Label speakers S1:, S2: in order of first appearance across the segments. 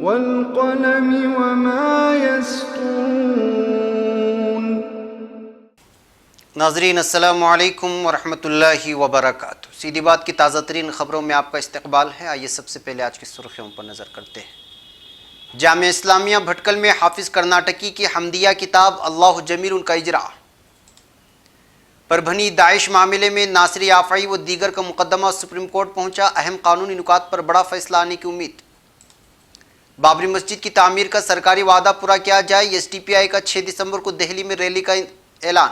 S1: والقلم وما يسطرون۔
S2: ناظرین السلام علیکم ورحمۃ اللہ وبرکاتہ۔ سیدھی بات کی تازہ ترین خبروں میں آپ کا استقبال ہے۔ آئیے سب سے پہلے آج کی سرخیوں پر نظر کرتے ہیں۔ جامعہ اسلامیہ بھٹکل میں حافظ کرناٹکی کی حمدیہ کتاب اللہ جمیل کا اجرا۔ پربھنی داعش معاملے میں ناصری آفعی و دیگر کا مقدمہ سپریم کورٹ پہنچا، اہم قانونی نکات پر بڑا فیصلہ آنے کی امید۔ بابری مسجد کی تعمیر کا سرکاری وعدہ پورا کیا جائے، ایس ڈی پی آئی کا 6 دسمبر کو دہلی میں ریلی کا اعلان۔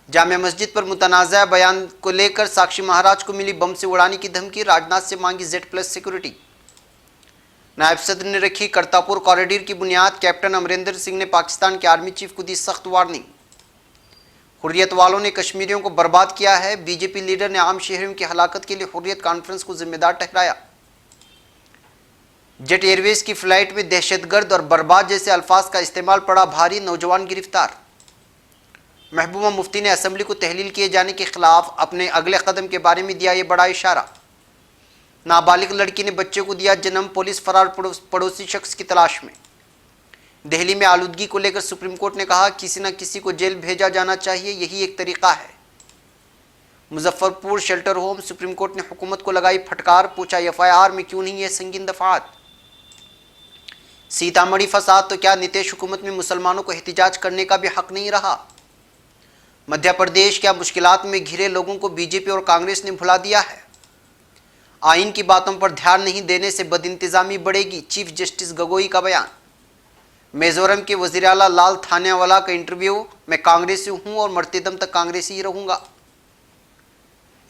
S2: جامع مسجد پر متنازع بیان کو لے کر ساکشی مہاراج کو ملی بم سے اڑانے کی دھمکی، راجناتھ سے مانگی Z+ سیکورٹی۔ نائب صدر نے رکھی کرتاپور کوریڈور کی بنیاد، کیپٹن امریندر سنگھ نے پاکستان کے آرمی چیف کو دی سخت وارننگ۔ حریت والوں نے کشمیریوں کو برباد کیا ہے، بی جے پی لیڈر نے عام شہریوں کی ہلاکت کے لیے حریت کانفرنس کو ذمہ دار ٹھہرایا۔ جیٹ ایئر ویز کی فلائٹ میں دہشت گرد اور برباد جیسے الفاظ کا استعمال پڑا بھاری، نوجوان گرفتار۔ محبوبہ مفتی نے اسمبلی کو تحلیل کیے جانے کے خلاف اپنے اگلے قدم کے بارے میں دیا یہ بڑا اشارہ۔ نابالغ لڑکی نے بچے کو دیا جنم، پولیس فرار پڑوسی شخص کی تلاش میں۔ دہلی میں آلودگی کو لے کر سپریم کورٹ نے کہا کسی نہ کسی کو جیل بھیجا جانا چاہیے، یہی ایک طریقہ ہے۔ مظفر پور شیلٹر ہوم، سپریم کورٹ نے حکومت کو لگائی پھٹکار، پوچھا FIR میں کیوں نہیں ہے سنگین دفعات۔ سیتامڑھی فساد تو کیا نتیش حکومت میں مسلمانوں کو احتجاج کرنے کا بھی حق نہیں رہا۔ مدھیہ پردیش کیا مشکلات میں گھرے لوگوں کو بی جے پی اور کانگریس نے بھلا دیا ہے۔ آئین کی باتوں پر دھیان نہیں دینے سے بد انتظامی بڑھے گی، چیف جسٹس گگوئی کا بیان۔ میزورم کے وزیر اعلیٰ لال تھانیہ والا کا انٹرویو، میں کانگریسی ہوں اور مرتے دم تک کانگریسی ہی رہوں گا۔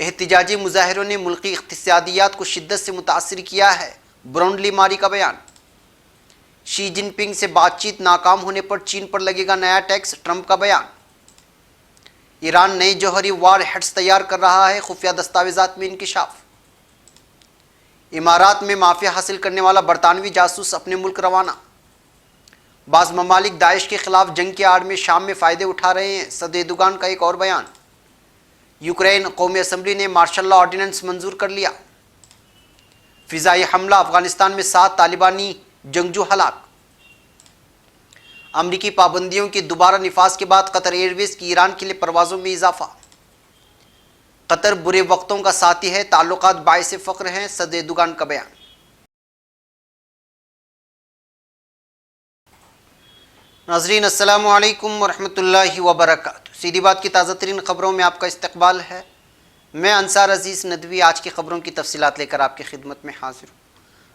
S2: احتجاجی مظاہروں نے ملکی اقتصادیات کو شدت سے متاثر کیا ہے، براؤنلی ماری کا بیان۔ شی جن پنگ سے بات چیت ناکام ہونے پر چین پر لگے گا نیا ٹیکس، ٹرمپ کا بیان۔ ایران نئے جوہری وار ہیڈز تیار کر رہا ہے، خفیہ دستاویزات میں انکشاف۔ امارات میں معافی حاصل کرنے والا برطانوی جاسوس اپنے ملک روانہ۔ بعض ممالک داعش کے خلاف جنگ کی آڑ میں شام میں فائدے اٹھا رہے ہیں، صدر ایردوغان کا ایک اور بیان۔ یوکرین قومی اسمبلی نے مارشل لا آرڈیننس منظور کر لیا۔ فضائی حملہ، افغانستان میں 7 طالبانی جنگجو ہلاک۔ امریکی پابندیوں کے دوبارہ نفاذ کے بعد قطر ایئر ویز کی ایران کے لیے پروازوں میں اضافہ۔ قطر برے وقتوں کا ساتھی ہے، تعلقات باعث فخر ہیں، صدر ایردوغان کا بیان۔ ناظرین السلام علیکم ورحمۃ اللہ وبرکاتہ۔ سیدھی بات کی تازہ ترین خبروں میں آپ کا استقبال ہے۔ میں انصار عزیز ندوی آج کی خبروں کی تفصیلات لے کر آپ کی خدمت میں حاضر ہوں۔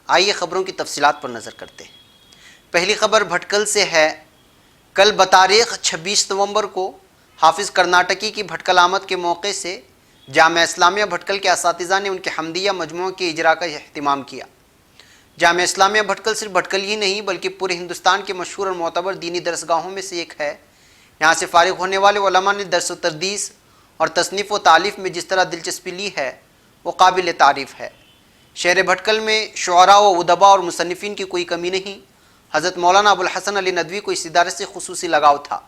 S2: آئیے خبروں کی تفصیلات پر نظر کرتے ہیں۔ پہلی خبر بھٹکل سے ہے۔ کل بتاریخ 26 نومبر کو حافظ کرناٹکی کی بھٹکل آمد کے موقع سے جامعہ اسلامیہ بھٹکل کے اساتذہ نے ان کے حمدیہ مجموعہ کے اجرا کا اہتمام کیا۔ جامعہ اسلامیہ بھٹکل صرف بھٹکل ہی نہیں بلکہ پورے ہندوستان کے مشہور اور معتبر دینی درسگاہوں میں سے ایک ہے۔ یہاں سے فارغ ہونے والے علماء نے درس و تدریس اور تصنیف و تالیف میں جس طرح دلچسپی لی ہے وہ قابل تعریف ہے۔ شہر بھٹکل میں شعراء و ادباء اور مصنفین کی کوئی کمی نہیں۔ حضرت مولانا ابوالحسن علی ندوی کو اس ادارے سے خصوصی لگاؤ تھا۔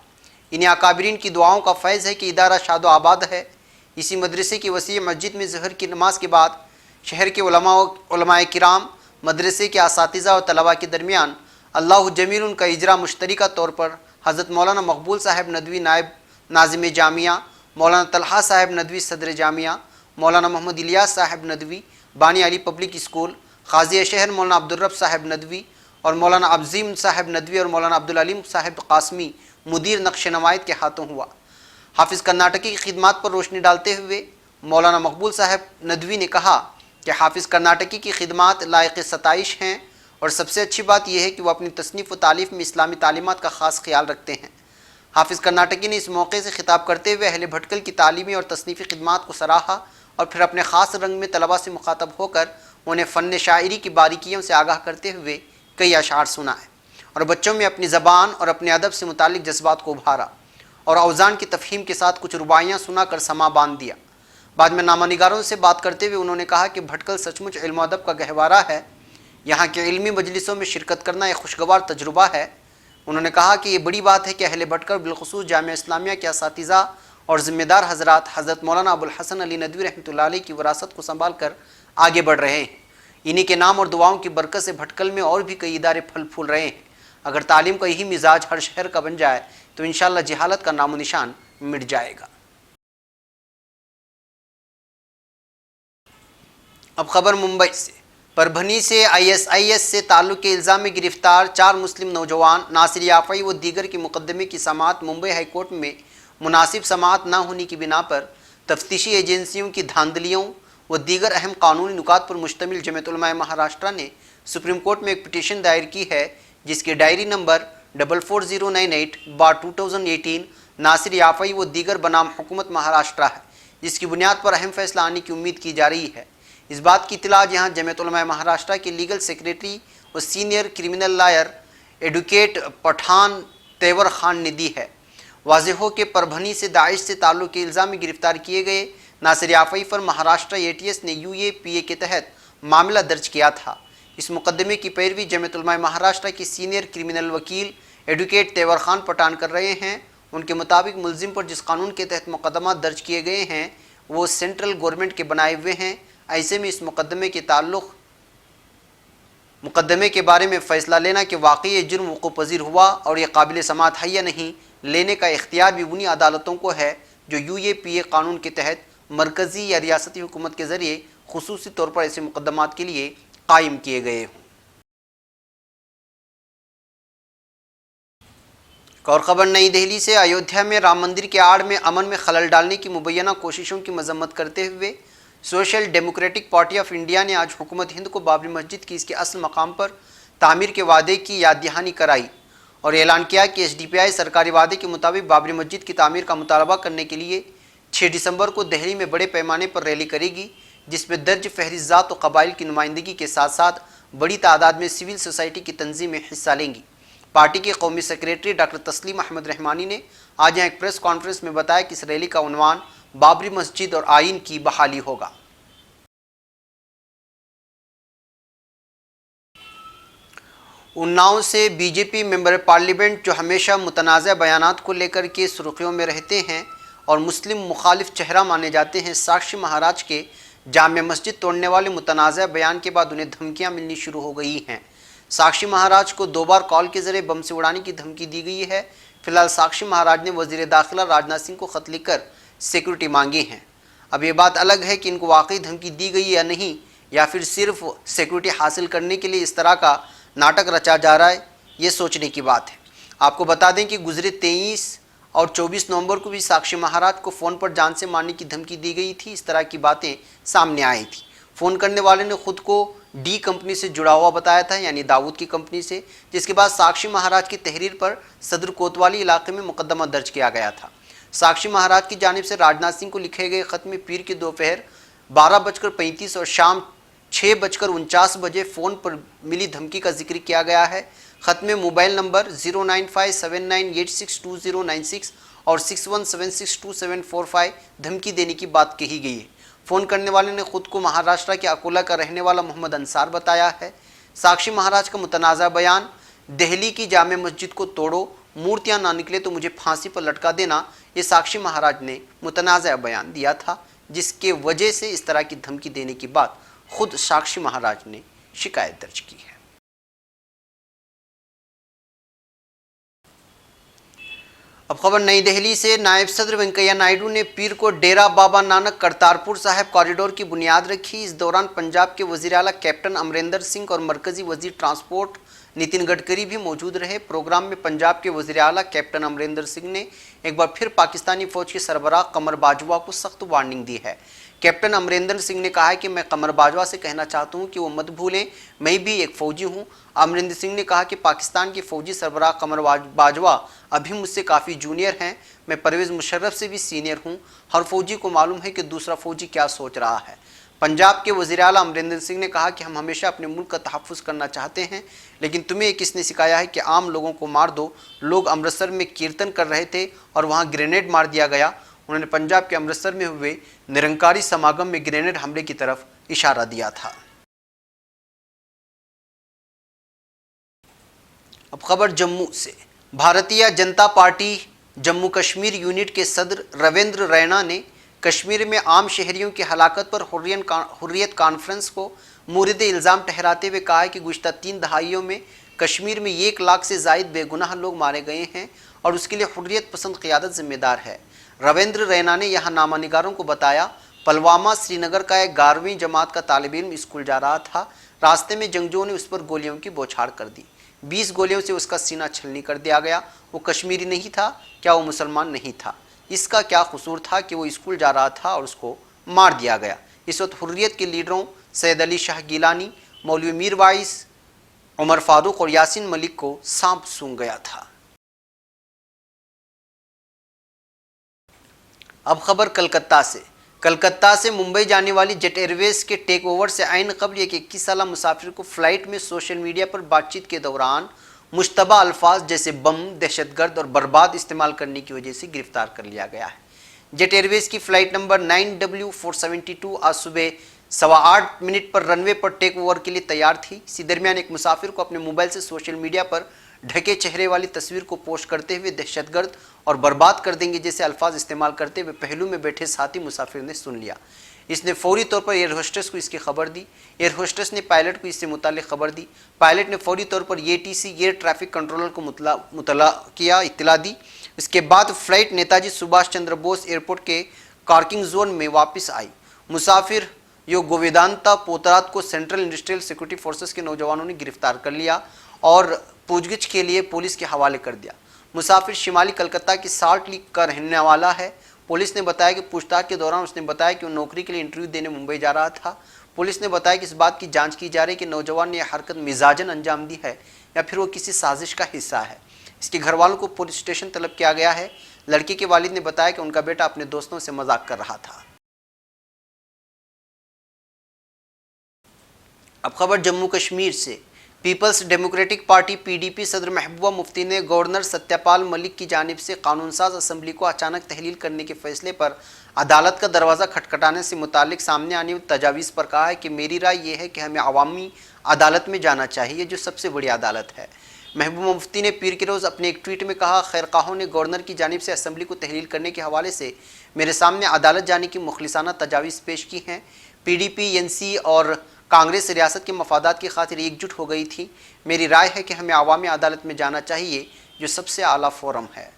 S2: انہیں اکابرین کی دعاؤں کا فیض ہے کہ ادارہ شاد و آباد ہے۔ اسی مدرسے کی وسیع مسجد میں ظہر کی نماز کے بعد شہر کے علماء کرام، مدرسے کے اساتذہ اور طلباء کے درمیان اللہ جمیل کا اجرا مشترکہ طور پر حضرت مولانا مقبول صاحب ندوی نائب ناظم جامعہ، مولانا طلحہ صاحب ندوی صدر جامعہ، مولانا محمد الیاس صاحب ندوی بانی علی پبلک اسکول، قاضی شہر مولانا عبدالرب صاحب ندوی اور مولانا عظیم صاحب ندوی اور مولانا عبدالعلیم صاحب قاسمی مدیر نقش نمائد کے ہاتھوں ہوا۔ حافظ کرناٹکی کی خدمات پر روشنی ڈالتے ہوئے مولانا مقبول صاحب ندوی نے کہا کہ حافظ کرناٹکی کی خدمات لائق ستائش ہیں، اور سب سے اچھی بات یہ ہے کہ وہ اپنی تصنیف و تالیف میں اسلامی تعلیمات کا خاص خیال رکھتے ہیں۔ حافظ کرناٹکی نے اس موقع سے خطاب کرتے ہوئے اہل بھٹکل کی تعلیمی اور تصنیفی خدمات کو سراہا اور پھر اپنے خاص رنگ میں طلباء سے مخاطب ہو کر انہیں فن شاعری کی باریکیوں سے آگاہ کرتے ہوئے کئی اشعار سنائے اور بچوں میں اپنی زبان اور اپنے ادب سے متعلق جذبات کو ابھارا اور اوزان کی تفہیم کے ساتھ کچھ رباعیاں سنا کر سما باندھ دیا۔ بعد میں نامہ نگاروں سے بات کرتے ہوئے انہوں نے کہا کہ بھٹکل سچ مچ علم و ادب کا گہوارہ ہے، یہاں کے علمی مجلسوں میں شرکت کرنا ایک خوشگوار تجربہ ہے۔ انہوں نے کہا کہ یہ بڑی بات ہے کہ اہل بھٹکل بالخصوص جامعہ اسلامیہ کے اساتذہ اور ذمہ دار حضرات حضرت مولانا ابوالحسن علی ندوی رحمۃ اللہ علیہ کی وراثت کو سنبھال کر آگے بڑھ رہے ہیں۔ انہی کے نام اور دعاؤں کی برکت سے بھٹکل میں اور بھی کئی ادارے پھل پھول رہے ہیں۔ اگر تعلیم کا یہی مزاج ہر شہر کا بن جائے تو انشاءاللہ جہالت کا نام و نشان مٹ جائے گا۔ اب خبر ممبئی سے۔ پربھنی سے ISIS سے تعلق کے الزام میں گرفتار 4 مسلم نوجوان ناصر یافعی و دیگر کے مقدمے کی سماعت ممبئی ہائی کورٹ میں مناسب سماعت نہ ہونے کی بنا پر تفتیشی ایجنسیوں کی دھاندلیوں و دیگر اہم قانونی نکات پر مشتمل جمعیت علماء مہاراشٹرا نے سپریم کورٹ میں ایک پٹیشن دائر کی ہے، جس کی ڈائری نمبر 44098/2018 ناصر یافعی و دیگر بنام حکومت مہاراشٹرا ہے، جس کی بنیاد پر اہم فیصلہ آنے کی امید کی جا رہی ہے۔ اس بات کی اطلاع جہاں جمعیت علماء مہاراشٹرا کے لیگل سیکریٹری و senior criminal lawyer advocate Pathan Taiwar Khan نے دی ہے۔ واضح ہو کہ پربھنی سے داعش سے تعلق کے الزام میں گرفتار کیے گئے ناصر یافعی پر مہاراشٹرا ATS نے UAPA کے تحت معاملہ درج کیا تھا۔ اس مقدمے کی پیروی جمعیت علماء مہاراشٹرا کے سینئر کرمنل وکیل ایڈوکیٹ تیور خان پٹھان کر رہے ہیں۔ ان کے مطابق ملزم پر جس قانون کے تحت مقدمات درج کیے گئے ہیں وہ سینٹرل گورنمنٹ کے بنائے ہوئے ہیں۔ ایسے میں اس مقدمے کے بارے میں فیصلہ لینا کہ واقعی یہ جرم وقوع پذیر ہوا اور یہ قابل سماعت ہے یا نہیں، لینے کا اختیار بھی انہی عدالتوں کو ہے جو UAPA قانون کے تحت مرکزی یا ریاستی حکومت کے ذریعے خصوصی طور پر ایسے مقدمات کے لیے قائم کیے گئے ہوں۔ ایک اور خبر نئی دہلی سے۔ ایودھیا میں رام مندر کے آڑ میں امن میں خلل ڈالنے کی مبینہ کوششوں کی مذمت کرتے ہوئے social democratic party of India نے آج حکومت ہند کو بابری مسجد کی اس کے اصل مقام پر تعمیر کے وعدے کی یاد دہانی کرائی اور اعلان کیا کہ SDPI سرکاری وعدے کے مطابق بابری مسجد کی تعمیر کا مطالبہ کرنے کے لیے 6 دسمبر کو دہلی میں بڑے پیمانے پر ریلی کرے گی، جس میں درج فہرست ذات و قبائل کی نمائندگی کے ساتھ ساتھ بڑی تعداد میں سول سوسائٹی کی تنظیمیں حصہ لیں گی۔ پارٹی کے قومی سیکریٹری ڈاکٹر تسلیم احمد رحمانی نے آج یہاں ایک پریس کانفرنس میں بتایا کہ اس ریلی کا عنوان بابری مسجد اور آئین کی بحالی ہوگا۔ اناؤ سے BJP ممبر پارلیمنٹ جو ہمیشہ متنازع بیانات کو لے کر کے سرخیوں میں رہتے ہیں اور مسلم مخالف چہرہ مانے جاتے ہیں، ساکشی مہاراج کے جامع مسجد توڑنے والے متنازع بیان کے بعد انہیں دھمکیاں ملنی شروع ہو گئی ہیں۔ ساکشی مہاراج کو 2 بار کال کے ذریعے بم سے اڑانے کی دھمکی دی گئی ہے۔ فی الحال ساکشی مہاراج نے وزیر داخلہ راجناتھ سنگھ کو خط لکھ کر سیکورٹی مانگی ہیں۔ اب یہ بات الگ ہے کہ ان کو واقعی دھمکی دی گئی یا نہیں، یا پھر صرف سیکورٹی حاصل کرنے کے لیے اس طرح کا ناٹک رچا جا رہا ہے، یہ سوچنے کی بات ہے۔ آپ کو بتا دیں کہ گزرے 23 اور 24 نومبر کو بھی ساکشی مہاراج کو فون پر جان سے مارنے کی دھمکی دی گئی تھی۔ اس طرح کی باتیں سامنے آئی تھی۔ فون کرنے والے نے خود کو ڈی کمپنی سے جڑا ہوا بتایا تھا، یعنی داؤد کی کمپنی سے، جس کے بعد ساکشی مہاراج کی تحریر پر صدر کوتوالی علاقے میں مقدمہ درج کیا گیا تھا۔ ساکشی مہاراج کی جانب سے راجناتھ سنگھ کو لکھے گئے خط میں پیر کی دوپہر 12:35 اور شام 6:49 بجے فون پر ملی دھمکی کا ذکر کیا گیا ہے۔ خط میں موبائل نمبر 09579862096 اور 61762745 دھمکی دینے کی بات کہی گئی ہے۔ فون کرنے والے نے خود کو مہاراشٹر کے اکولا کا رہنے والا محمد انصار بتایا ہے۔ ساکشی مہاراج کا متنازع بیان، دہلی کی جامع مسجد کو توڑو، مورتیاں نہ نکلے تو مجھے پھانسی پر لٹکا دینا، یہ ساکشی مہاراج نے متنازع بیان دیا تھا، جس کے وجہ سے اس طرح کی دھمکی دینے کی بات خود ساکشی مہاراج نے شکایت درج کی ہے۔ اب خبر نئی دہلی سے۔ نائب صدر وینکیا نائیڈو نے پیر کو ڈیرہ بابا نانک کرتارپور صاحب کوریڈور کی بنیاد رکھی۔ اس دوران پنجاب کے وزیر اعلیٰ کیپٹن امریندر سنگھ اور مرکزی وزیر ٹرانسپورٹ نتن گڈکری بھی موجود رہے۔ پروگرام میں پنجاب کے وزیر اعلیٰ کیپٹن امریندر سنگھ نے ایک بار پھر پاکستانی فوج کے سربراہ قمر باجوہ کو سخت وارننگ دی ہے۔ کیپٹن امریندر سنگھ نے کہا ہے کہ میں قمر باجوہ سے کہنا چاہتا ہوں کہ وہ مت بھولیں میں بھی ایک فوجی ہوں۔ امریندر سنگھ نے کہا کہ پاکستان کے فوجی سربراہ قمر باجوہ ابھی مجھ سے کافی جونیئر ہیں، میں پرویز مشرف سے بھی سینئر ہوں، ہر فوجی کو معلوم ہے کہ دوسرا فوجی کیا سوچ رہا ہے۔ پنجاب کے وزیر اعلیٰ امریندر سنگھ نے کہا کہ ہم ہمیشہ اپنے ملک کا تحفظ کرنا چاہتے ہیں، لیکن تمہیں کس نے سکھایا ہے کہ عام لوگوں کو مار دو؟ لوگ امرتسر میں کیرتن کر رہے تھے اور وہاں گرینیڈ مار دیا گیا۔ انہوں نے پنجاب کے امرتسر میں ہوئے نرنکاری سماگم میں گرینیڈ حملے کی طرف اشارہ دیا تھا۔ اب خبر جموں سے۔ بھارتیہ جنتا پارٹی جموں کشمیر یونٹ کے صدر رویندر رینا نے کشمیر میں عام شہریوں کی ہلاکت پر حریت کانفرنس کو مورد الزام ٹھہراتے ہوئے کہا ہے کہ گزشتہ 3 دہائیوں میں کشمیر میں 1 لاکھ سے زائد بے گناہ لوگ مارے گئے ہیں اور اس کے لیے حریت پسند قیادت ذمہ دار ہے۔ رویندر رینا نے یہاں نامہ نگاروں کو بتایا، پلوامہ سری نگر کا ایک 11ویں جماعت کا طالب علم اسکول جا رہا تھا، راستے میں جنگجوؤں نے اس پر گولیوں کی بوچھاڑ کر دی، 20 گولیوں سے اس کا سینہ چھلنی کر دیا گیا۔ وہ کشمیری نہیں تھا، کیا وہ مسلمان نہیں تھا؟ اس کا کیا قصور تھا کہ وہ اسکول جا رہا تھا اور اس کو مار دیا گیا؟ اس وقت حریت کے لیڈروں سید علی شاہ گیلانی، مولوی میر وائس، عمر فاروق اور یاسین ملک کو سانپ سونگھ گیا تھا۔ اب خبر کلکتہ سے ممبئی جانے والی جیٹ ایئر ویز کے ٹیک اوور سے عین قبل ایک 21 سالہ مسافر کو فلائٹ میں سوشل میڈیا پر بات چیت کے دوران مشتبہ الفاظ جیسے بم، دہشت گرد اور برباد استعمال کرنے کی وجہ سے گرفتار کر لیا گیا ہے۔ جیٹ ایئر ویز کی فلائٹ نمبر 9W472 آج صبح 8:15 پر رن وے پر ٹیک اوور کے لیے تیار تھی۔ اسی درمیان ایک مسافر کو اپنے موبائل سے سوشل میڈیا پر ڈھکے چہرے والی تصویر کو پوسٹ کرتے ہوئے دہشت گرد اور برباد کر دیں گے جیسے الفاظ استعمال کرتے ہوئے پہلو میں بیٹھے ساتھی مسافر نے سن لیا۔ اس نے فوری طور پر ایئر ہوسٹس کو اس کی خبر دی۔ ایئر ہوسٹس نے پائلٹ کو اس سے متعلق خبر دی۔ پائلٹ نے فوری طور پر ATC ایئر ٹریفک کنٹرولر کو اطلاع دی۔ اس کے بعد فلائٹ نیتاجی سبھاش چندر بوس ایئرپورٹ کے پارکنگ زون میں واپس آئی۔ مسافر یوگویدانتا پوترات کو سینٹرل انڈسٹریل سیکورٹی فورسز کے نوجوانوں نے گرفتار کر لیا اور پوچھ گچھ کے لیے پولیس کے حوالے کر دیا۔ مسافر شمالی کلکتہ کی سالٹ لیک کا رہنے والا ہے۔ پولیس نے بتایا کہ پوچھ تاچھ کے دوران اس نے بتایا کہ وہ نوکری کے لیے انٹرویو دینے ممبئی جا رہا تھا۔ پولیس نے بتایا کہ اس بات کی جانچ کی جا رہی ہے کہ نوجوان نے یہ حرکت مزاجن انجام دی ہے یا پھر وہ کسی سازش کا حصہ ہے۔ اس کے گھر والوں کو پولیس اسٹیشن طلب کیا گیا ہے۔ لڑکی کے والد نے بتایا کہ ان کا بیٹا اپنے دوستوں سے مذاق کر رہا تھا۔ اب خبر جموں کشمیر سے۔ پیپلز ڈیموکریٹک پارٹی PDP صدر محبوبہ مفتی نے گورنر ستیہ پال ملک کی جانب سے قانون ساز اسمبلی کو اچانک تحلیل کرنے کے فیصلے پر عدالت کا دروازہ کھٹکھٹانے سے متعلق سامنے آنے والی تجاویز پر کہا ہے کہ میری رائے یہ ہے کہ ہمیں عوامی عدالت میں جانا چاہیے جو سب سے بڑی عدالت ہے۔ محبوبہ مفتی نے پیر کے روز اپنے ایک ٹویٹ میں کہا، خیرخواہوں نے گورنر کی جانب سے اسمبلی کو تحلیل کرنے کے حوالے سے میرے سامنے عدالت جانے کی مخلصانہ تجاویز پیش کی ہیں۔ PDP NC اور کانگریس ریاست کے مفادات کی خاطر ایک جٹ ہو گئی تھی۔ میری رائے ہے کہ ہمیں عوامی عدالت میں جانا چاہیے جو سب سے اعلیٰ فورم ہے۔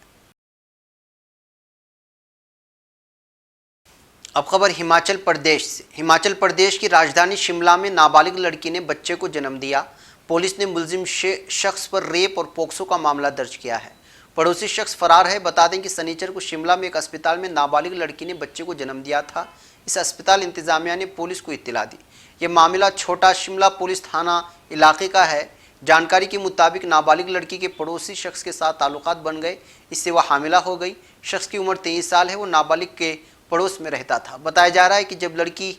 S2: اب خبر ہماچل پردیش سے۔ ہماچل پردیش کی راجدھانی شملہ میں نابالغ لڑکی نے بچے کو جنم دیا۔ پولیس نے ملزم شخص پر ریپ اور پوکسو کا معاملہ درج کیا ہے۔ پڑوسی شخص فرار ہے۔ بتا دیں کہ سنیچر کو شملہ میں ایک اسپتال میں نابالغ لڑکی نے بچے کو جنم دیا تھا۔ اس اسپتال انتظامیہ نے پولیس کو اطلاع دی۔ یہ معاملہ چھوٹا شملہ پولیس تھانہ علاقے کا ہے۔ جانکاری کے مطابق نابالغ لڑکی کے پڑوسی شخص کے ساتھ تعلقات بن گئے، اس سے وہ حاملہ ہو گئی۔ شخص کی عمر 23 سال ہے، وہ نابالغ کے پڑوس میں رہتا تھا۔ بتایا جا رہا ہے کہ جب لڑکی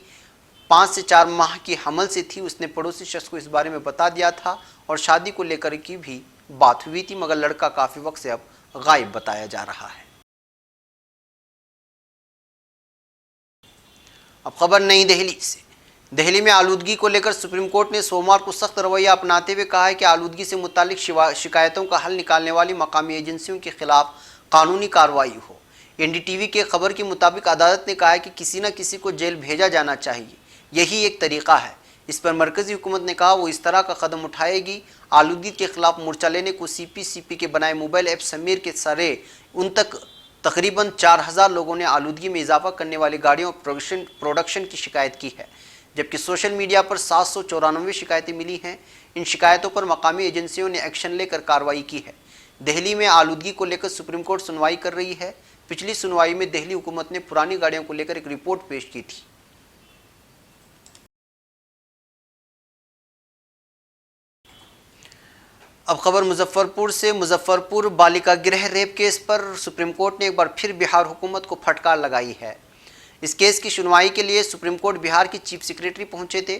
S2: 5 سے 4 ماہ کی حمل سے تھی، اس نے پڑوسی شخص کو اس بارے میں بتا دیا تھا اور شادی کو لے کر کی بھی بات ہوئی تھی، مگر لڑکا کافی وقت سے اب غائب بتایا جا رہا ہے۔ اب خبر نئی دہلی سے۔ دہلی میں آلودگی کو لے کر سپریم کورٹ نے سوموار کو سخت رویہ اپناتے ہوئے کہا ہے کہ آلودگی سے متعلق شکایتوں کا حل نکالنے والی مقامی ایجنسیوں کے خلاف قانونی کارروائی ہو۔ NDTV کے خبر کے مطابق عدالت نے کہا ہے کہ کسی نہ کسی کو جیل بھیجا جانا چاہیے، یہی ایک طریقہ ہے۔ اس پر مرکزی حکومت نے کہا وہ اس طرح کا قدم اٹھائے گی۔ آلودگی کے خلاف مورچہ لینے کو CP کے بنائے موبائل ایپ سمیر کے سرے ان تک تقریباً 4000 لوگوں نے آلودگی میں اضافہ کرنے والی گاڑیوں پروڈکشن کی شکایت کی ہے، جبکہ سوشل میڈیا پر 794 شکایتیں ملی ہیں۔ ان شکایتوں پر مقامی ایجنسیوں نے ایکشن لے کر کارروائی کی ہے۔ دہلی میں آلودگی کو لے کر سپریم کورٹ سنوائی کر رہی ہے۔ پچھلی سنوائی میں دہلی حکومت نے پرانی گاڑیوں کو لے کر ایک رپورٹ پیش کی تھی۔ اب خبر مظفرپور سے۔ مظفرپور بالیکا گرہ ریپ کیس پر سپریم کورٹ نے ایک بار پھر بہار حکومت کو پھٹکار لگائی ہے۔ اس کیس کی سنوائی کے لیے سپریم کورٹ بہار کی چیف سیکریٹری پہنچے تھے۔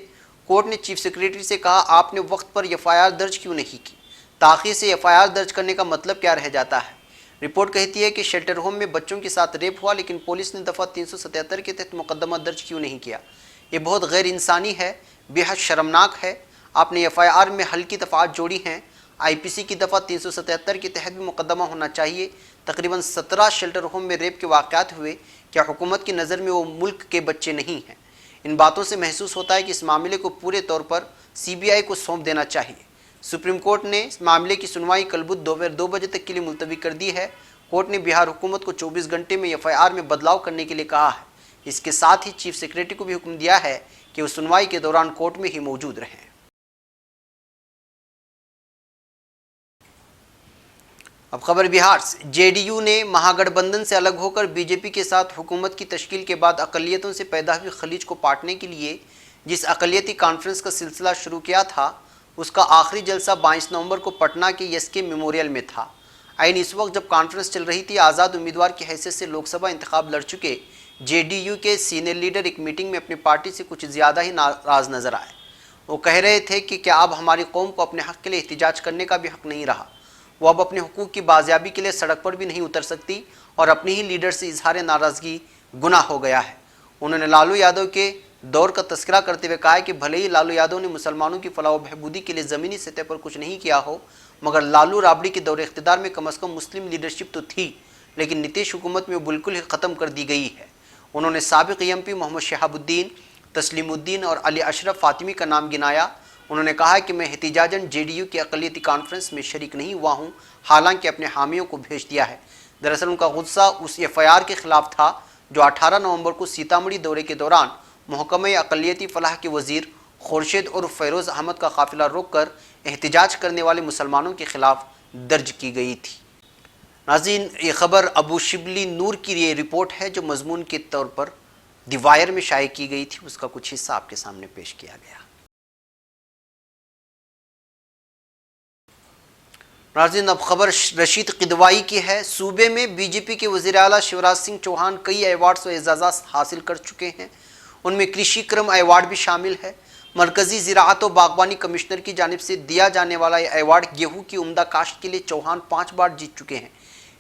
S2: کورٹ نے چیف سیکریٹری سے کہا، آپ نے وقت پر FIR درج کیوں نہیں کی؟ تاخیر سے FIR درج کرنے کا مطلب کیا رہ جاتا ہے؟ رپورٹ کہتی ہے کہ شیلٹر ہوم میں بچوں کے ساتھ ریپ ہوا، لیکن پولیس نے دفعہ 377 کے تحت مقدمہ درج کیوں نہیں کیا؟ یہ بہت غیر انسانی ہے، بے حد شرمناک ہے۔ آپ نے FIR میں ہلکی دفعات جوڑی ہیں۔ IPC کی دفعہ 377 کے تحت بھی مقدمہ ہونا چاہیے۔ تقریباً 17 شیلٹر ہوم میں ریپ کے واقعات ہوئے۔ کیا حکومت کی نظر میں وہ ملک کے بچے نہیں ہیں؟ ان باتوں سے محسوس ہوتا ہے کہ اس معاملے کو پورے طور پر سی بی آئی کو سونپ دینا چاہیے۔ سپریم کورٹ نے اس معاملے کی سنوائی کل بدھ دوپہر 2 بجے تک کے لیے ملتوی کر دی ہے۔ کورٹ نے بہار حکومت کو 24 گھنٹے میں ایف آئی آر میں بدلاؤ کرنے کے لیے کہا ہے۔ اس کے ساتھ ہی چیف سیکریٹری کو بھی حکم دیا ہے کہ وہ سنوائی کے دوران کورٹ میں ہی موجود رہیں۔ اب خبر بہار سے۔ جے ڈی یو نے مہا گٹھ بندھن سے الگ ہو کر بی جے پی کے ساتھ حکومت کی تشکیل کے بعد اقلیتوں سے پیدا ہوئی خلیج کو پاٹنے کے لیے جس اقلیتی کانفرنس کا سلسلہ شروع کیا تھا، اس کا آخری جلسہ 22 نومبر کو پٹنہ کے ایس کے میموریل میں تھا۔ اس وقت جب کانفرنس چل رہی تھی، آزاد امیدوار کی حیثیت سے لوک سبھا انتخاب لڑ چکے جے ڈی یو کے سینئر لیڈر ایک میٹنگ میں اپنی پارٹی سے کچھ زیادہ ہی ناراض نظر آئے۔ وہ کہہ رہے تھے کہ کیا اب ہماری قوم کو اپنے حق کے لیے احتجاج کرنے کا بھی حق نہیں رہا؟ وہ اب اپنے حقوق کی بازیابی کے لیے سڑک پر بھی نہیں اتر سکتی اور اپنی ہی لیڈر سے اظہار ناراضگی گناہ ہو گیا ہے۔ انہوں نے لالو یادو کے دور کا تذکرہ کرتے ہوئے کہا کہ بھلے ہی لالو یادو نے مسلمانوں کی فلاح و بہبودی کے لیے زمینی سطح پر کچھ نہیں کیا ہو، مگر لالو رابڑی کے دور اقتدار میں کم از کم مسلم لیڈرشپ تو تھی، لیکن نتیش حکومت میں وہ بالکل ہی ختم کر دی گئی ہے۔ انہوں نے سابق ایم پی محمد شہاب الدین، تسلیم الدین اور علی اشرف فاطمی کا نام گنایا۔ انہوں نے کہا کہ میں احتجاجاً جے ڈی یو کی اقلیتی کانفرنس میں شریک نہیں ہوا ہوں، حالانکہ اپنے حامیوں کو بھیج دیا ہے۔ دراصل ان کا غصہ اس ایف آئی آر کے خلاف تھا جو 18 نومبر کو سیتامڑھی دورے کے دوران محکمہ اقلیتی فلاح کے وزیر خورشید اور فیروز احمد کا قافلہ روک کر احتجاج کرنے والے مسلمانوں کے خلاف درج کی گئی تھی۔ ناظرین، یہ خبر ابو شبلی نور کی یہ رپورٹ ہے جو مضمون کے طور پر دی وائر میں شائع کی گئی تھی، اس کا کچھ حصہ آپ کے سامنے پیش کیا گیا۔ ناظرین، اب خبر رشید قدوائی کی ہے۔ صوبے میں بی جے پی کے وزیر اعلیٰ شیوراج سنگھ چوہان کئی ایوارڈز و اعزازات حاصل کر چکے ہیں، ان میں کرشی کرم ایوارڈ بھی شامل ہے۔ مرکزی زراعت و باغبانی کمشنر کی جانب سے دیا جانے والا یہ ایوارڈ گیہوں کی عمدہ کاشت کے لیے چوہان 5 بار جیت چکے ہیں۔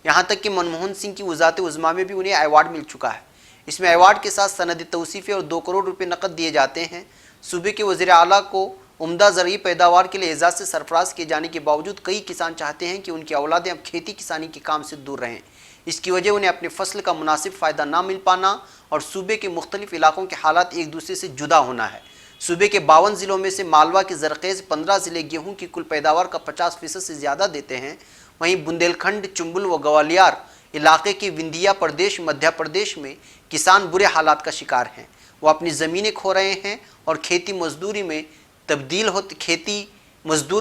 S2: یہاں تک کہ منموہن سنگھ کی وزارت عظمیٰ میں بھی انہیں ایوارڈ مل چکا ہے۔ اس میں ایوارڈ کے ساتھ سند توصیفی اور 2 کروڑ روپے نقد دیے جاتے ہیں۔ صوبے کے وزیر اعلیٰ کو عمدہ زرعی پیداوار کے لیے اعزاز سے سرفراز کیے جانے کے باوجود کئی کسان چاہتے ہیں کہ ان کی اولادیں اب کھیتی کسانی کے کام سے دور رہیں۔ اس کی وجہ انہیں اپنے فصل کا مناسب فائدہ نہ مل پانا اور صوبے کے مختلف علاقوں کے حالات ایک دوسرے سے جدا ہونا ہے۔ صوبے کے 52 ضلعوں میں سے مالوا کے زرخیز 15 ضلع گیہوں کی کل پیداوار کا 50% سے زیادہ دیتے ہیں۔ وہیں بندیل کھنڈ، چنبل و گوالیار علاقے کے وندھیا پردیش مدھیہ پردیش میں کسان برے حالات کا شکار ہیں۔ وہ اپنی زمینیں کھو رہے ہیں اور کھیتی مزدور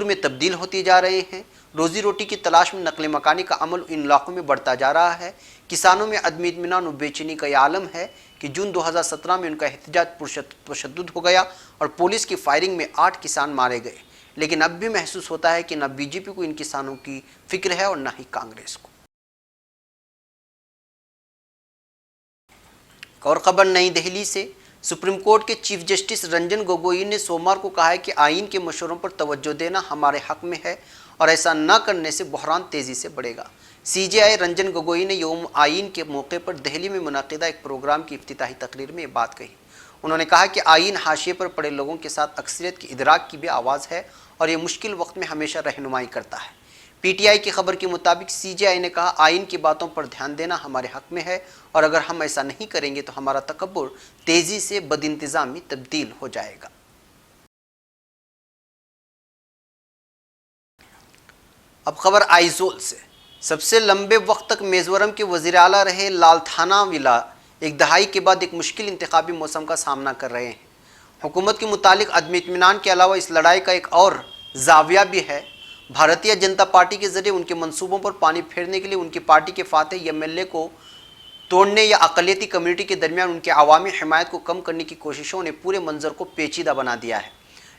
S2: میں تبدیل ہوتی جا رہے ہیں۔ روزی روٹی کی تلاش میں نقل مکانی کا عمل ان علاقوں میں بڑھتا جا رہا ہے۔ کسانوں میں عدم اطمینان و بے چینی کا یہ عالم ہے کہ جون 2017 میں ان کا احتجاج پرتشدد ہو گیا اور پولیس کی فائرنگ میں 8 کسان مارے گئے، لیکن اب بھی محسوس ہوتا ہے کہ نہ بی جے پی کو ان کسانوں کی فکر ہے اور نہ ہی کانگریس کو۔ اور خبر نئی دہلی سے۔ سپریم کورٹ کے چیف جسٹس رنجن گوگوئی نے سوموار کو کہا ہے کہ آئین کے مشوروں پر توجہ دینا ہمارے حق میں ہے اور ایسا نہ کرنے سے بحران تیزی سے بڑھے گا۔ سی جے آئی رنجن گوگوئی نے یوم آئین کے موقع پر دہلی میں منعقدہ ایک پروگرام کی افتتاحی تقریر میں یہ بات کہی۔ انہوں نے کہا کہ آئین حاشیے پر پڑے لوگوں کے ساتھ اکثریت کی ادراک کی بھی آواز ہے اور یہ مشکل وقت میں ہمیشہ رہنمائی کرتا ہے۔ پی ٹی آئی کی خبر کے مطابق سی جے آئی نے کہا آئین کی باتوں پر دھیان دینا ہمارے حق میں ہے اور اگر ہم ایسا نہیں کریں گے تو ہمارا تکبر تیزی سے بد انتظامی تبدیل ہو جائے گا۔ اب خبر آئیزول سے۔ سب سے لمبے وقت تک میزورم کے وزیر اعلیٰ رہے لال تھانا ولا ایک دہائی کے بعد ایک مشکل انتخابی موسم کا سامنا کر رہے ہیں۔ حکومت کے متعلق عدم اطمینان کے علاوہ اس لڑائی کا ایک اور زاویہ بھی ہے۔ بھارتیہ جنتا پارٹی کے ذریعے ان کے منصوبوں پر پانی پھیرنے کے لیے ان کی پارٹی کے فاتح ایم ایل اے کو توڑنے یا اقلیتی کمیونٹی کے درمیان ان کی عوامی حمایت کو کم کرنے کی کوششوں نے پورے منظر کو پیچیدہ بنا دیا ہے۔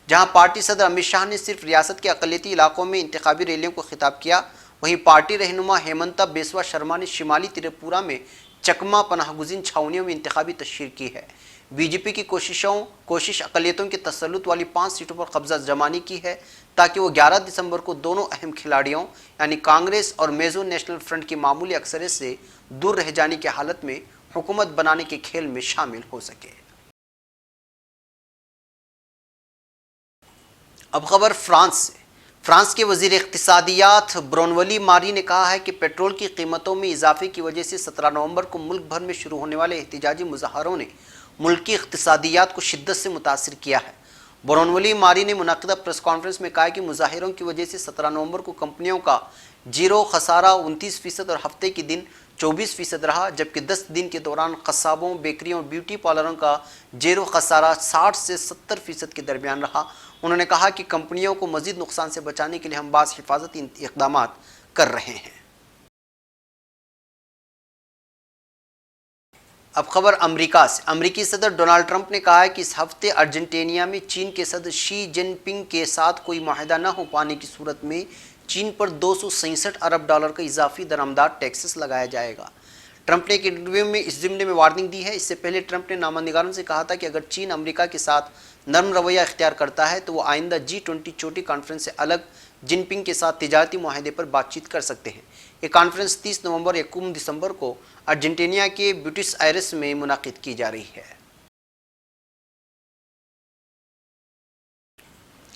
S2: جہاں پارٹی صدر امت شاہ نے صرف ریاست کے اقلیتی علاقوں میں انتخابی ریلیوں کو خطاب کیا، وہیں پارٹی رہنما ہیمنتا بسوا شرما نے شمالی تریپورہ میں چکما پناہ گزین چھاؤنیوں میں انتخابی تشہیر کی ہے۔ بی جے پی کی کوشش اقلیتوں کے تسلط والی 5 سیٹوں پر قبضہ جمانی کی ہے تاکہ وہ 11 دسمبر کو دونوں اہم کھلاڑیوں یعنی کانگریس اور میزو نیشنل فرنٹ کی معمولی اکثریت سے دور رہ جانے کی حالت میں حکومت بنانے کے کھیل میں شامل ہو سکے۔ اب خبر فرانس سے۔ فرانس کے وزیر اقتصادیات برونولی ماری نے کہا ہے کہ پیٹرول کی قیمتوں میں اضافے کی وجہ سے 17 نومبر کو ملک بھر میں شروع ہونے والے احتجاجی مظاہروں نے ملک کی اقتصادیات کو شدت سے متاثر کیا ہے۔ برونولی ماری نے منعقدہ پریس کانفرنس میں کہا کہ مظاہروں کی وجہ سے 17 نومبر کو کمپنیوں کا زیرو خسارہ 29% اور ہفتے کے دن 24% رہا، جبکہ 10 دن کے دوران قصابوں، بیکریوں اور بیوٹی پارلروں کا زیرو خسارہ 60 سے 70% کے درمیان رہا۔ انہوں نے کہا کہ کمپنیوں کو مزید نقصان سے بچانے کے لیے ہم بعض حفاظتی اقدامات کر رہے ہیں۔ اب خبر امریکہ سے۔ امریکی صدر ڈونالڈ ٹرمپ نے کہا ہے کہ اس ہفتے ارجنٹینیا میں چین کے صدر شی جن پنگ کے ساتھ کوئی معاہدہ نہ ہو پانے کی صورت میں چین پر $267 ارب کا اضافی درآمدات ٹیکسز لگایا جائے گا۔ ٹرمپ نے ایک انٹرویو میں اس ضمن میں وارننگ دی ہے۔ اس سے پہلے ٹرمپ نے نامہ نگاروں سے کہا تھا کہ اگر چین امریکہ کے ساتھ نرم رویہ اختیار کرتا ہے تو وہ آئندہ G20 چوٹی کانفرنس سے الگ جن پنگ کے ساتھ تجارتی معاہدے پر بات چیت کر سکتے ہیں۔ یہ کانفرنس 30 نومبر یا 1 دسمبر کو ارجنٹینیا کے بیوٹس آئرس میں منعقد کی جا رہی ہے۔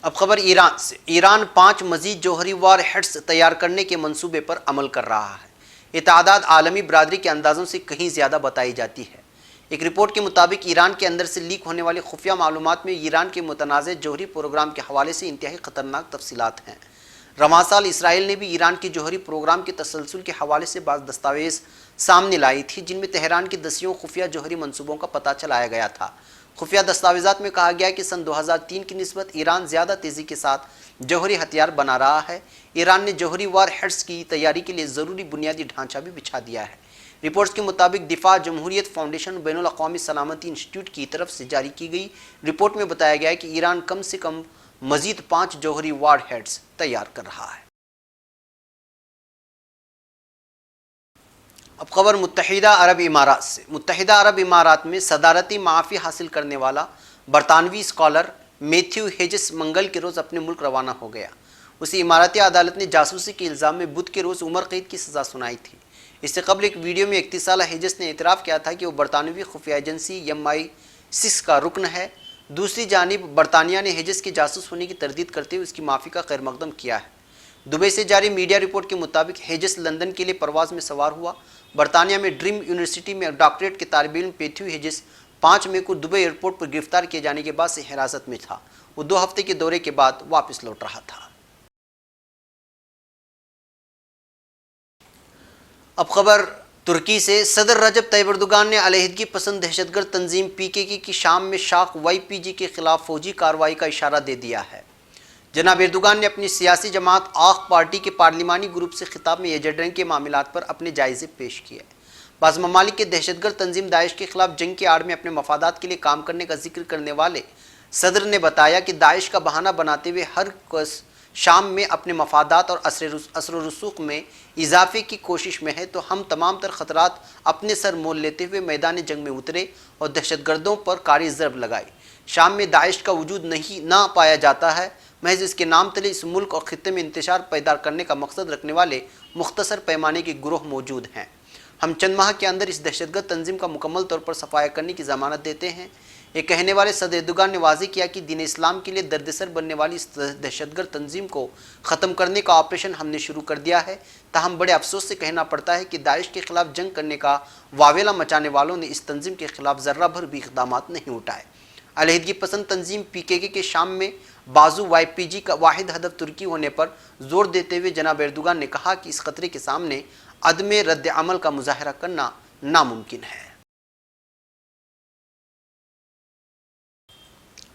S2: اب خبر ایران سے۔ ایران 5 مزید جوہری وار ہیڈز تیار کرنے کے منصوبے پر عمل کر رہا ہے۔ یہ تعداد عالمی برادری کے اندازوں سے کہیں زیادہ بتائی جاتی ہے۔ ایک رپورٹ کے مطابق ایران کے اندر سے لیک ہونے والی خفیہ معلومات میں ایران کے متنازع جوہری پروگرام کے حوالے سے انتہائی خطرناک تفصیلات ہیں۔ رواں سال اسرائیل نے بھی ایران کے جوہری پروگرام کے تسلسل کے حوالے سے بعض دستاویز سامنے لائی تھی، جن میں تہران کی 10 خفیہ جوہری منصوبوں کا پتہ چلایا گیا تھا۔ خفیہ دستاویزات میں کہا گیا کہ سن 2003 کی نسبت ایران زیادہ تیزی کے ساتھ جوہری ہتھیار بنا رہا ہے۔ ایران نے جوہری وار ہیڈز کی تیاری کے لیے ضروری بنیادی ڈھانچہ بھی بچھا دیا ہے۔ رپورٹس کے مطابق دفاع جمہوریت فاؤنڈیشن بین الاقوامی سلامتی انسٹی ٹیوٹ کی طرف سے جاری کی گئی رپورٹ میں بتایا گیا ہے کہ ایران کم سے کم مزید 5 جوہری وار ہیڈز تیار کر رہا ہے۔ اب خبر متحدہ عرب امارات سے۔ متحدہ عرب امارات میں صدارتی معافی حاصل کرنے والا برطانوی اسکالر میتھیو ہیجس منگل کے روز اپنے ملک روانہ ہو گیا۔ اسے اماراتی عدالت نے جاسوسی کے الزام میں بدھ کے روز عمر قید کی سزا سنائی تھی۔ اس سے قبل ایک ویڈیو میں 31 سالہ ہیجس نے اعتراف کیا تھا کہ وہ برطانوی خفیہ ایجنسی MI6 کا رکن ہے۔ دوسری جانب برطانیہ نے ہیجس کے جاسوس ہونے کی تردید کرتے ہوئے اس کی معافی کا خیر مقدم کیا ہے۔ دبئی سے جاری میڈیا رپورٹ کے مطابق ہیجس لندن کے لیے پرواز میں سوار ہوا۔ برطانیہ میں ڈریم یونیورسٹی میں ڈاکٹریٹ کے طالب علم میتھیو ہیجس 5 مئی کو دبئی ایئرپورٹ پر گرفتار کیے جانے کے بعد سے حراست میں تھا۔ وہ 2 ہفتے کے دورے کے بعد واپس لوٹ رہا تھا۔ اب خبر ترکی سے۔ صدر رجب طیب اردوغان نے علیحدگی پسند دہشت گرد تنظیم PKK کی شام میں شاخ YPG کے خلاف فوجی کارروائی کا اشارہ دے دیا ہے۔ جناب اردوغان نے اپنی سیاسی جماعت آخ پارٹی کے پارلیمانی گروپ سے خطاب میں ایجنڈے کے معاملات پر اپنے جائزے پیش کیے۔ بعض ممالک کے دہشت گرد تنظیم داعش کے خلاف جنگ کی آڑ میں اپنے مفادات کے لیے کام کرنے کا ذکر کرنے والے صدر نے بتایا کہ داعش کا بہانہ بناتے ہوئے ہر کس شام میں اپنے مفادات اور اثر و رسوخ میں اضافے کی کوشش میں ہے، تو ہم تمام تر خطرات اپنے سر مول لیتے ہوئے میدان جنگ میں اترے اور دہشت گردوں پر کاری ضرب لگائی۔ شام میں داعش کا وجود نہ پایا جاتا ہے، محض اس کے نام تلے اس ملک اور خطے میں انتشار پیدا کرنے کا مقصد رکھنے والے مختصر پیمانے کے گروہ موجود ہیں۔ ہم چند ماہ کے اندر اس دہشت گرد تنظیم کا مکمل طور پر صفایا کرنے کی ضمانت دیتے ہیں۔ یہ کہنے والے صدر اردوغان نے واضح کیا کہ دین اسلام کے لیے دردسر بننے والی اس دہشت گرد تنظیم کو ختم کرنے کا آپریشن ہم نے شروع کر دیا ہے، تاہم بڑے افسوس سے کہنا پڑتا ہے کہ داعش کے خلاف جنگ کرنے کا واویلا مچانے والوں نے اس تنظیم کے خلاف ذرہ بھر بھی اقدامات نہیں اٹھائے۔ علیحدگی پسند تنظیم PKK کے شام میں بازو YPG کا واحد ہدف ترکی ہونے پر زور دیتے ہوئے جناب اردوغان نے کہا کہ اس خطرے کے سامنے عدم رد عمل کا مظاہرہ کرنا ناممکن ہے۔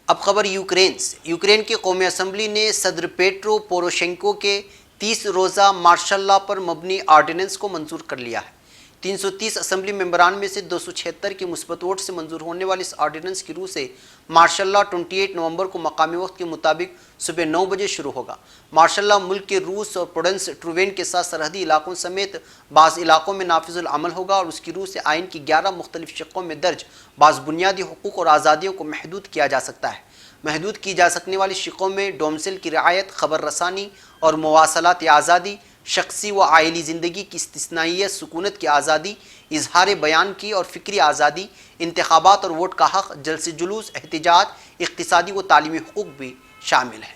S2: اب خبر یوکرین سے۔ یوکرین کی قومی اسمبلی نے صدر پیٹرو پوروشینکو کے 30 روزہ مارشل لاء پر مبنی آرڈیننس کو منظور کر لیا ہے۔ 330 اسمبلی ممبران میں سے 276 کے مثبت ووٹ سے منظور ہونے والے اس آرڈیننس کی روح سے مارشل لاء 28 نومبر کو مقامی وقت کے مطابق صبح 9 بجے شروع ہوگا۔ مارشل لاء ملک کے روس اور پروونس ٹروین کے ساتھ سرحدی علاقوں سمیت بعض علاقوں میں نافذ العمل ہوگا اور اس کی روح سے آئین کی 11 مختلف شقوں میں درج بعض بنیادی حقوق اور آزادیوں کو محدود کیا جا سکتا ہے۔ محدود کی جا سکنے والی شقوں میں ڈومسل کی رعایت، خبر رسانی اور مواصلات آزادی، شخصی و عائلی زندگی کی استثنائیت، سکونت کی آزادی، اظہار بیان کی اور فکری آزادی، انتخابات اور ووٹ کا حق، جلسے جلوس، احتجاج، اقتصادی و تعلیمی حقوق بھی شامل ہیں۔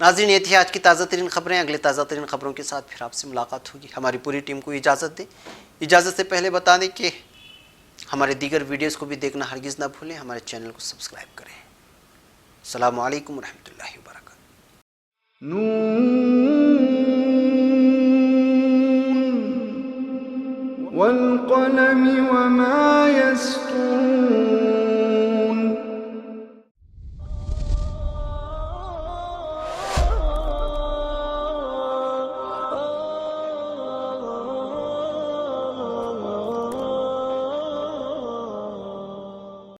S2: ناظرین یہ تھی آج کی تازہ ترین خبریں. اگلے تازہ ترین خبروں کے ساتھ پھر آپ سے ملاقات ہوگی. ہماری پوری ٹیم کو اجازت دیں. اجازت سے پہلے بتا دیں کہ ہمارے دیگر ویڈیوز کو بھی دیکھنا ہرگز نہ بھولیں. ہمارے چینل کو سبسکرائب کریں. السلام علیکم ورحمۃ اللہ وبرکاتہ.
S1: والقلم وما يسطرون.